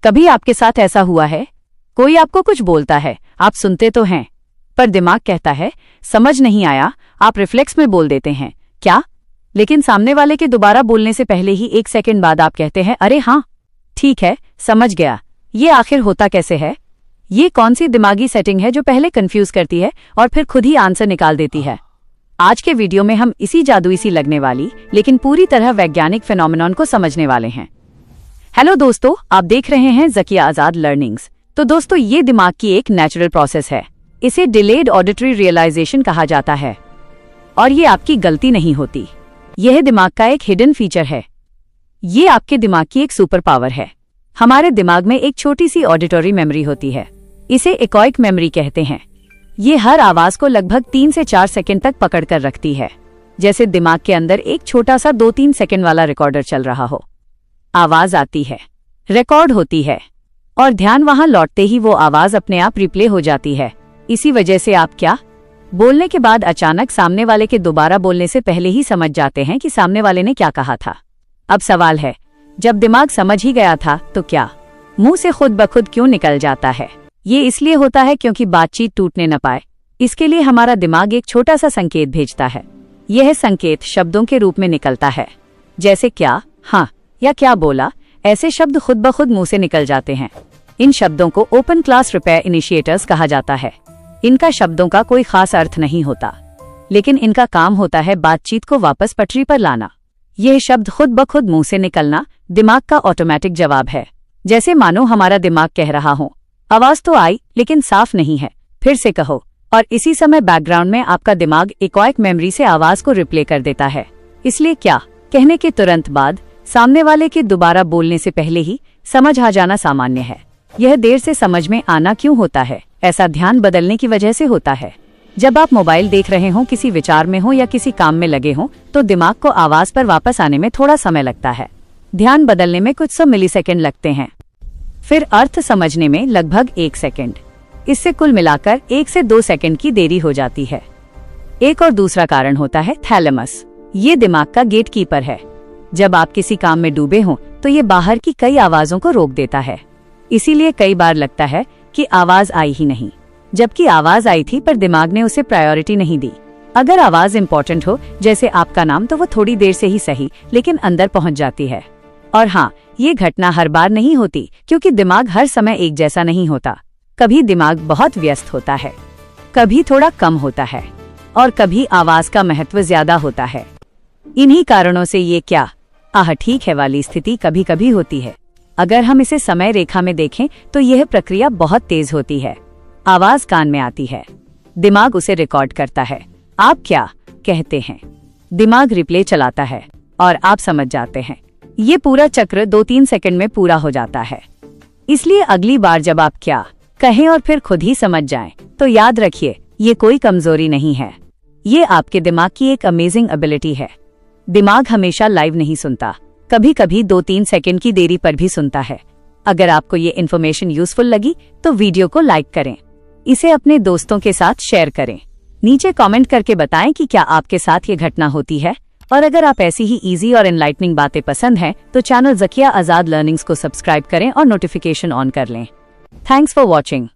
कभी आपके साथ ऐसा हुआ है? कोई आपको कुछ बोलता है, आप सुनते तो हैं, पर दिमाग कहता है समझ नहीं आया, आप रिफ्लेक्स में बोल देते हैं क्या? लेकिन सामने वाले के दोबारा बोलने से पहले ही 1 सेकंड बाद आप कहते हैं अरे हाँ ठीक है, समझ गया। ये आखिर होता कैसे है? ये कौन सी दिमागी सेटिंग है जो पहले कंफ्यूज करती है और फिर खुद ही आंसर निकाल देती है? आज के वीडियो में हम इसी जादुई सी लगने वाली लेकिन पूरी तरह वैज्ञानिक फिनोमेनन को समझने वाले हैं। हेलो दोस्तों, आप देख रहे हैं ज़किया आजाद लर्निंग्स। तो दोस्तों, ये दिमाग की एक नेचुरल प्रोसेस है। इसे डिलेड ऑडिटरी रियलाइजेशन कहा जाता है और ये आपकी गलती नहीं होती। यह दिमाग का एक हिडन फीचर है। ये आपके दिमाग की एक सुपर पावर है। हमारे दिमाग में एक छोटी सी ऑडिटरी मेमोरी होती है, इसे इकोइक मेमोरी कहते हैं। ये हर आवाज को लगभग 3 से 4 सेकंड तक पकड़ कर रखती है, जैसे दिमाग के अंदर एक छोटा सा 2-3 सेकंड वाला रिकॉर्डर चल रहा हो। आवाज आती है, रिकॉर्ड होती है और ध्यान वहां लौटते ही वो आवाज अपने आप रिप्ले हो जाती है। इसी वजह से आप क्या बोलने के बाद अचानक सामने वाले के दोबारा बोलने से पहले ही समझ जाते हैं कि सामने वाले ने क्या कहा था। अब सवाल है, जब दिमाग समझ ही गया था तो क्या मुंह से खुद ब खुद क्यों निकल जाता है? ये इसलिए होता है क्योंकि बातचीत टूटने न पाए। इसके लिए हमारा दिमाग एक छोटा सा संकेत भेजता है। यह संकेत शब्दों के रूप में निकलता है, जैसे क्या, हाँ या क्या बोला। ऐसे शब्द खुद ब खुद मुंह से निकल जाते हैं। इन शब्दों को ओपन क्लास रिपेयर इनिशिएटर्स कहा जाता है। इनका शब्दों का कोई खास अर्थ नहीं होता, लेकिन इनका काम होता है बातचीत को वापस पटरी पर लाना। यह शब्द खुद ब खुद मुंह से निकलना दिमाग का ऑटोमेटिक जवाब है। जैसे मानो हमारा दिमाग कह रहा हो, आवाज तो आई लेकिन साफ नहीं है, फिर से कहो। और इसी समय बैकग्राउंड में आपका दिमाग इकोइक मेमोरी से आवाज को रिप्ले कर देता है। इसलिए क्या कहने के तुरंत बाद सामने वाले के दोबारा बोलने से पहले ही समझ आ जाना सामान्य है। यह देर से समझ में आना क्यों होता है? ऐसा ध्यान बदलने की वजह से होता है। जब आप मोबाइल देख रहे हो, किसी विचार में हो या किसी काम में लगे हो, तो दिमाग को आवाज पर वापस आने में थोड़ा समय लगता है। ध्यान बदलने में कुछ 100 मिलीसेकंड लगते हैं, फिर अर्थ समझने में लगभग 1 सेकंड। इससे कुल मिलाकर 1 से 2 सेकंड की देरी हो जाती है। एक और दूसरा कारण होता है थैलेमस। ये दिमाग का गेटकीपर है। जब आप किसी काम में डूबे हो तो ये बाहर की कई आवाजों को रोक देता है। इसीलिए कई बार लगता है कि आवाज आई ही नहीं, जबकि आवाज आई थी पर दिमाग ने उसे प्रायोरिटी नहीं दी। अगर आवाज इम्पोर्टेंट हो, जैसे आपका नाम, तो वो थोड़ी देर से ही सही लेकिन अंदर पहुंच जाती है। और हाँ, ये घटना हर बार नहीं होती, क्योंकि दिमाग हर समय एक जैसा नहीं होता। कभी दिमाग बहुत व्यस्त होता है, कभी थोड़ा कम होता है और कभी आवाज का महत्व ज्यादा होता है। इन्हीं कारणों से ये क्या ठीक है वाली स्थिति कभी कभी होती है। अगर हम इसे समय रेखा में देखें तो यह प्रक्रिया बहुत तेज होती है। आवाज कान में आती है, दिमाग उसे रिकॉर्ड करता है, आप क्या कहते हैं, दिमाग रिप्ले चलाता है और आप समझ जाते हैं। ये पूरा चक्र 2-3 सेकंड में पूरा हो जाता है। इसलिए अगली बार जब आप क्या कहें और फिर खुद ही समझ जाएं, तो याद रखिए, ये कोई कमजोरी नहीं है। ये आपके दिमाग की एक अमेजिंग एबिलिटी है। दिमाग हमेशा लाइव नहीं सुनता, कभी कभी 2-3 सेकंड की देरी पर भी सुनता है। अगर आपको ये इन्फॉर्मेशन यूजफुल लगी तो वीडियो को लाइक करें, इसे अपने दोस्तों के साथ शेयर करें। नीचे कमेंट करके बताएं कि क्या आपके साथ ये घटना होती है। और अगर आप ऐसी ही इजी और एनलाइटनिंग बातें पसंद हैं तो चैनल ज़किया आजाद लर्निंग्स को सब्सक्राइब करें और नोटिफिकेशन ऑन कर लें। Thanks for watching.